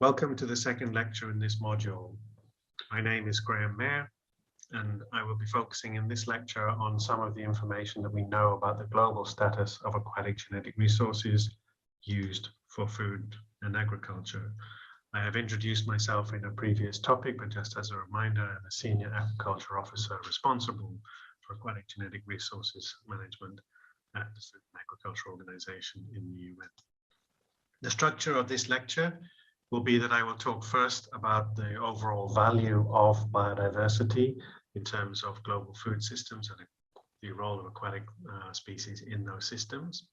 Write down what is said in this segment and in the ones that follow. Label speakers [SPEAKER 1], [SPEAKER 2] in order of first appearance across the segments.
[SPEAKER 1] Welcome to the second lecture in this module. My name is Graham Mayer, and I will be focusing in this lecture on some of the information that we know about the global status of aquatic genetic resources used for food and agriculture. I have introduced myself in a previous topic, but just as a reminder, I'm a senior agriculture officer responsible for aquatic genetic resources management at the Food and Agriculture Organization in the UN. The structure of this lecture will be that I will talk first about the overall value of biodiversity in terms of global food systems and the role of aquatic species in those systems.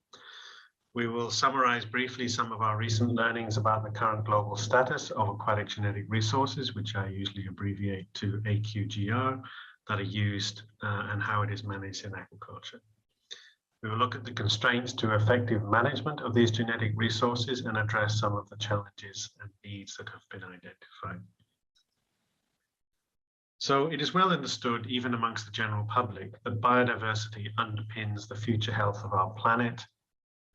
[SPEAKER 1] We will summarize briefly some of our recent learnings about the current global status of aquatic genetic resources, which I usually abbreviate to AQGR, that are used and how it is managed in agriculture. We will look at the constraints to effective management of these genetic resources and address some of the challenges and needs that have been identified. So it is well understood, even amongst the general public, that biodiversity underpins the future health of our planet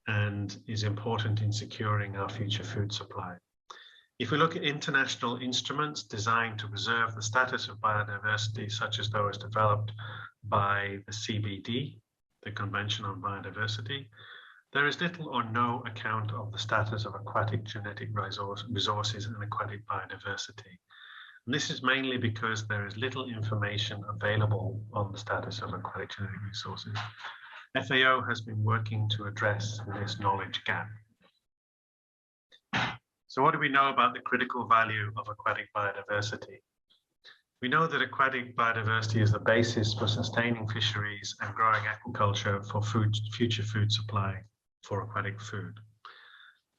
[SPEAKER 1] and is important in securing our future food supply. If we look at international instruments designed to preserve the status of biodiversity, such as those developed by the CBD, the Convention on Biodiversity, there is little or no account of the status of aquatic genetic resources and aquatic biodiversity. And this is mainly because there is little information available on the status of aquatic genetic resources. FAO has been working to address this knowledge gap. So what do we know about the critical value of aquatic biodiversity? We know that aquatic biodiversity is the basis for sustaining fisheries and growing aquaculture for future food supply for aquatic food.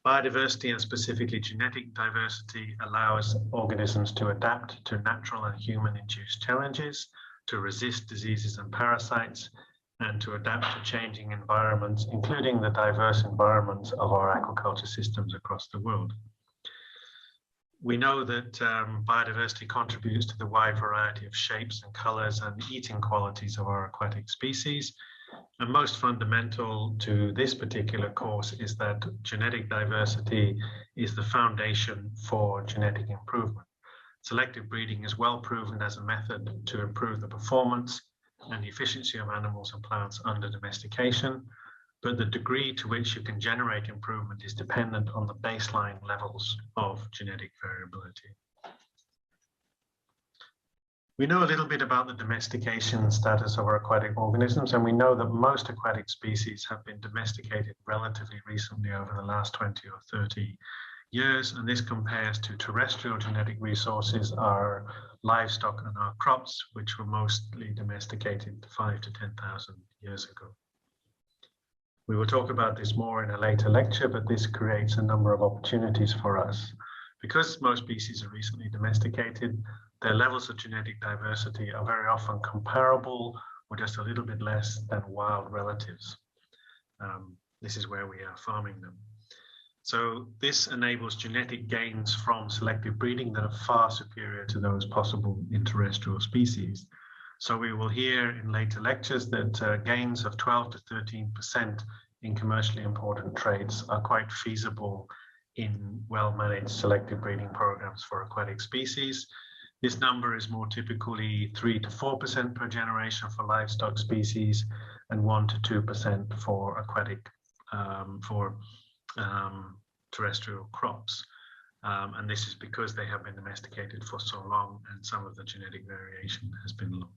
[SPEAKER 1] Biodiversity, and specifically genetic diversity, allows organisms to adapt to natural and human-induced challenges, to resist diseases and parasites, and to adapt to changing environments, including the diverse environments of our aquaculture systems across the world. We know that biodiversity contributes to the wide variety of shapes and colors and eating qualities of our aquatic species. And most fundamental to this particular course is that genetic diversity is the foundation for genetic improvement. Selective breeding is well proven as a method to improve the performance and the efficiency of animals and plants under domestication, but the degree to which you can generate improvement is dependent on the baseline levels of genetic variability. We know a little bit about the domestication status of our aquatic organisms, and we know that most aquatic species have been domesticated relatively recently over the last 20 or 30 years, and this compares to terrestrial genetic resources, our livestock and our crops, which were mostly domesticated 5,000 to 10,000 years ago. We will talk about this more in a later lecture, but this creates a number of opportunities for us. Because most species are recently domesticated, their levels of genetic diversity are very often comparable or just a little bit less than wild relatives. This is where we are farming them. So this enables genetic gains from selective breeding that are far superior to those possible in terrestrial species. So we will hear in later lectures that gains of 12 to 13% in commercially important traits are quite feasible in well-managed selective breeding programs for aquatic species. This number is more typically 3 to 4% per generation for livestock species and 1 to 2% for aquatic, terrestrial crops. And this is because they have been domesticated for so long and some of the genetic variation has been lost.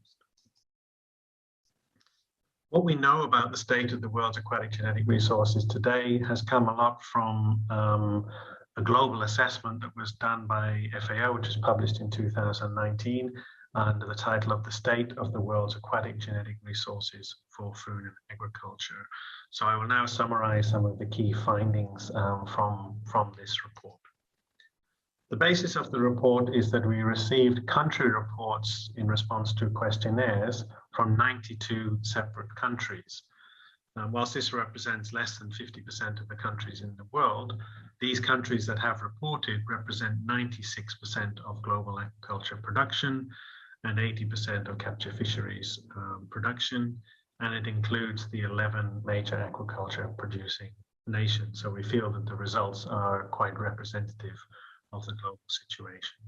[SPEAKER 1] What we know about the state of the world's aquatic genetic resources today has come a lot from a global assessment that was done by FAO, which was published in 2019 under the title of The State of the World's Aquatic Genetic Resources for Food and Agriculture. So I will now summarize some of the key findings from this report. The basis of the report is that we received country reports in response to questionnaires from 92 separate countries. Whilst this represents less than 50% of the countries in the world, these countries that have reported represent 96% of global aquaculture production and 80% of capture fisheries production, and it includes the 11 major aquaculture producing nations. So we feel that the results are quite representative of the global situation.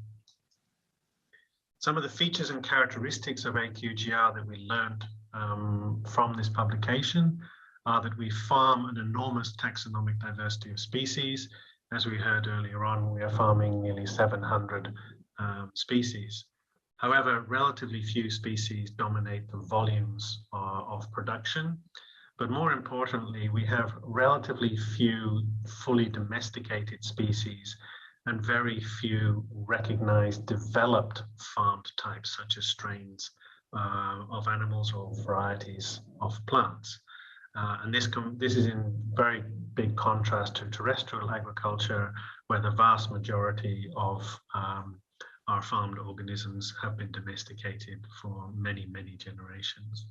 [SPEAKER 1] Some of the features and characteristics of AQGR that we learned from this publication are that we farm an enormous taxonomic diversity of species. As we heard earlier on, we are farming nearly 700 species. However, relatively few species dominate the volumes of production. But more importantly, we have relatively few fully domesticated species and very few recognized developed farmed types, such as strains of animals or varieties of plants. And this is in very big contrast to terrestrial agriculture, where the vast majority of our farmed organisms have been domesticated for many, many generations.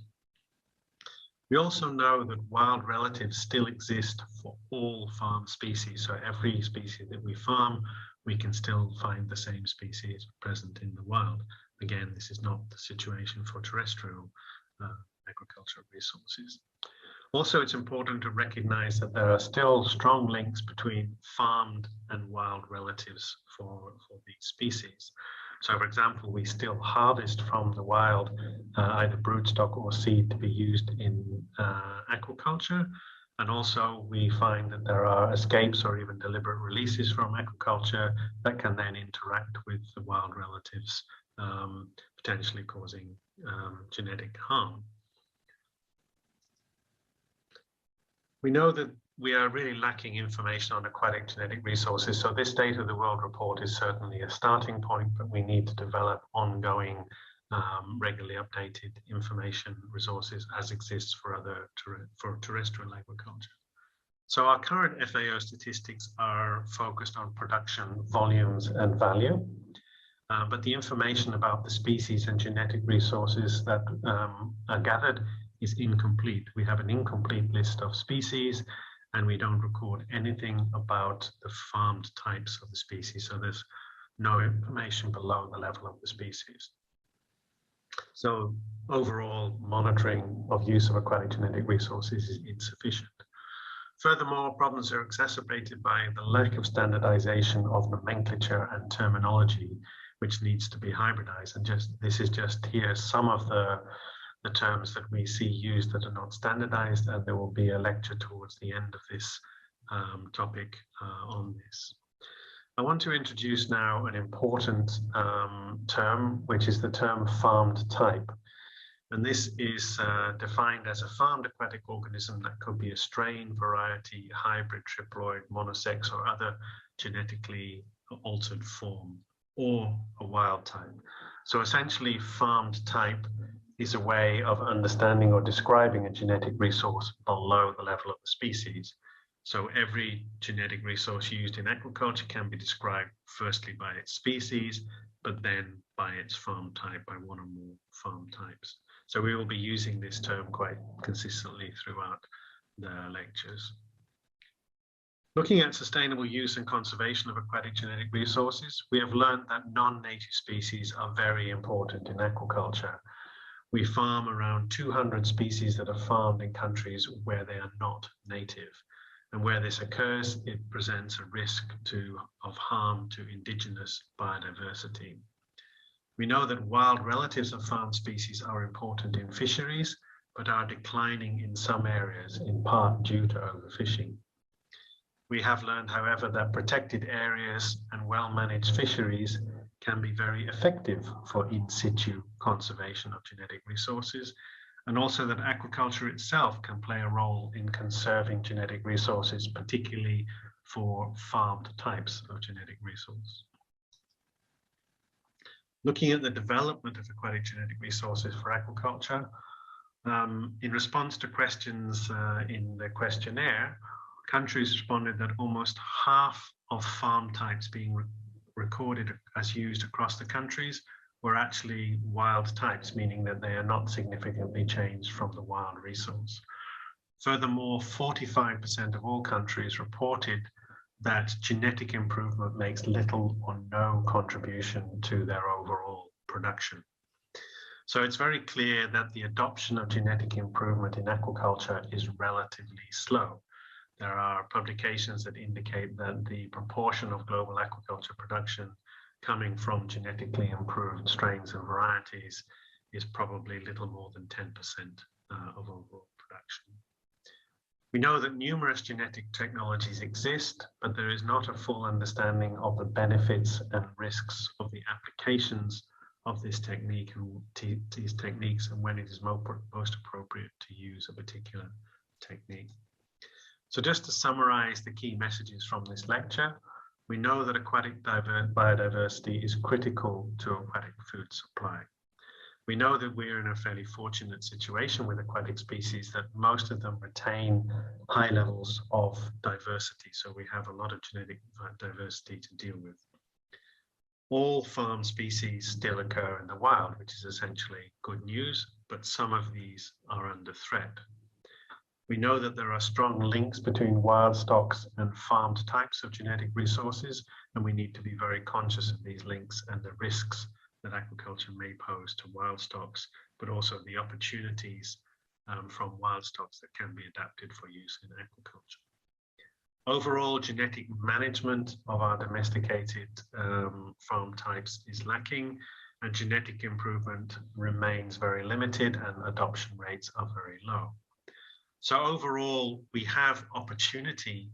[SPEAKER 1] We also know that wild relatives still exist for all farmed species. So every species that we farm, we can still find the same species present in the wild. Again, this is not the situation for terrestrial agricultural resources. Also, it's important to recognize that there are still strong links between farmed and wild relatives for these species. So, for example, we still harvest from the wild either broodstock or seed to be used in aquaculture. And also we find that there are escapes or even deliberate releases from aquaculture that can then interact with the wild relatives, potentially causing genetic harm. We know that we are really lacking information on aquatic genetic resources, so this State of the World report is certainly a starting point, but we need to develop ongoing, regularly updated information resources as exists for terrestrial agriculture. So our current FAO statistics are focused on production volumes and value, but the information about the species and genetic resources that are gathered is incomplete. We have an incomplete list of species, and we don't record anything about the farmed types of the species. So there's no information below the level of the species. So overall, monitoring of use of aquatic genetic resources is insufficient. Furthermore, problems are exacerbated by the lack of standardization of nomenclature and terminology, which needs to be hybridized. And this is just here some of the terms that we see used that are not standardized, and there will be a lecture towards the end of this topic on this. I want to introduce now an important term, which is the term farmed type. And this is defined as a farmed aquatic organism that could be a strain, variety, hybrid, triploid, monosex, or other genetically altered form, or a wild type. So essentially, farmed type is a way of understanding or describing a genetic resource below the level of the species. So every genetic resource used in aquaculture can be described firstly by its species, but then by its farm type, by one or more farm types. So we will be using this term quite consistently throughout the lectures. Looking at sustainable use and conservation of aquatic genetic resources, we have learned that non-native species are very important in aquaculture. We farm around 200 species that are farmed in countries where they are not native. And where this occurs, it presents a risk of harm to indigenous biodiversity. We know that wild relatives of farmed species are important in fisheries, but are declining in some areas, in part due to overfishing. We have learned, however, that protected areas and well-managed fisheries can be very effective for in situ conservation of genetic resources, and also that aquaculture itself can play a role in conserving genetic resources, particularly for farmed types of genetic resource. Looking at the development of aquatic genetic resources for aquaculture, in response to questions in the questionnaire, countries responded that almost half of farm types being recorded as used across the countries were actually wild types, meaning that they are not significantly changed from the wild resource. Furthermore, 45% of all countries reported that genetic improvement makes little or no contribution to their overall production. So it's very clear that the adoption of genetic improvement in aquaculture is relatively slow. There are publications that indicate that the proportion of global aquaculture production coming from genetically improved strains and varieties is probably little more than 10% of overall production. We know that numerous genetic technologies exist, but there is not a full understanding of the benefits and risks of the applications of this technique and these techniques, and when it is most appropriate to use a particular technique. So just to summarize the key messages from this lecture, we know that aquatic biodiversity is critical to aquatic food supply. We know that we're in a fairly fortunate situation with aquatic species, that most of them retain high levels of diversity. So we have a lot of genetic diversity to deal with. All farm species still occur in the wild, which is essentially good news, but some of these are under threat. We know that there are strong links between wild stocks and farmed types of genetic resources, and we need to be very conscious of these links and the risks that aquaculture may pose to wild stocks, but also the opportunities from wild stocks that can be adapted for use in aquaculture. Overall, genetic management of our domesticated farm types is lacking, and genetic improvement remains very limited, and adoption rates are very low. So overall, we have opportunity,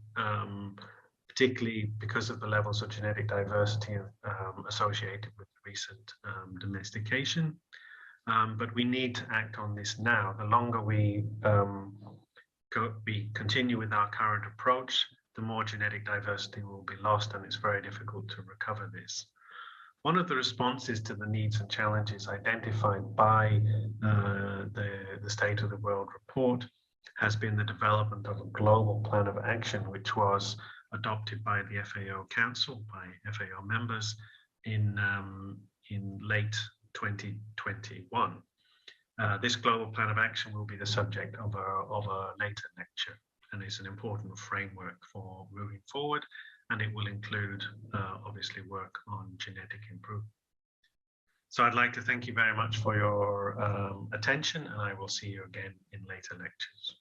[SPEAKER 1] particularly because of the levels of genetic diversity associated with recent domestication. But we need to act on this now. The longer we continue with our current approach, the more genetic diversity will be lost, and it's very difficult to recover this. One of the responses to the needs and challenges identified by the State of the World report has been the development of a global plan of action, which was adopted by the FAO Council, by FAO members in late 2021. This global plan of action will be the subject of a later lecture, and is an important framework for moving forward, and it will include obviously work on genetic improvement. So I'd like to thank you very much for your attention, and I will see you again in later lectures.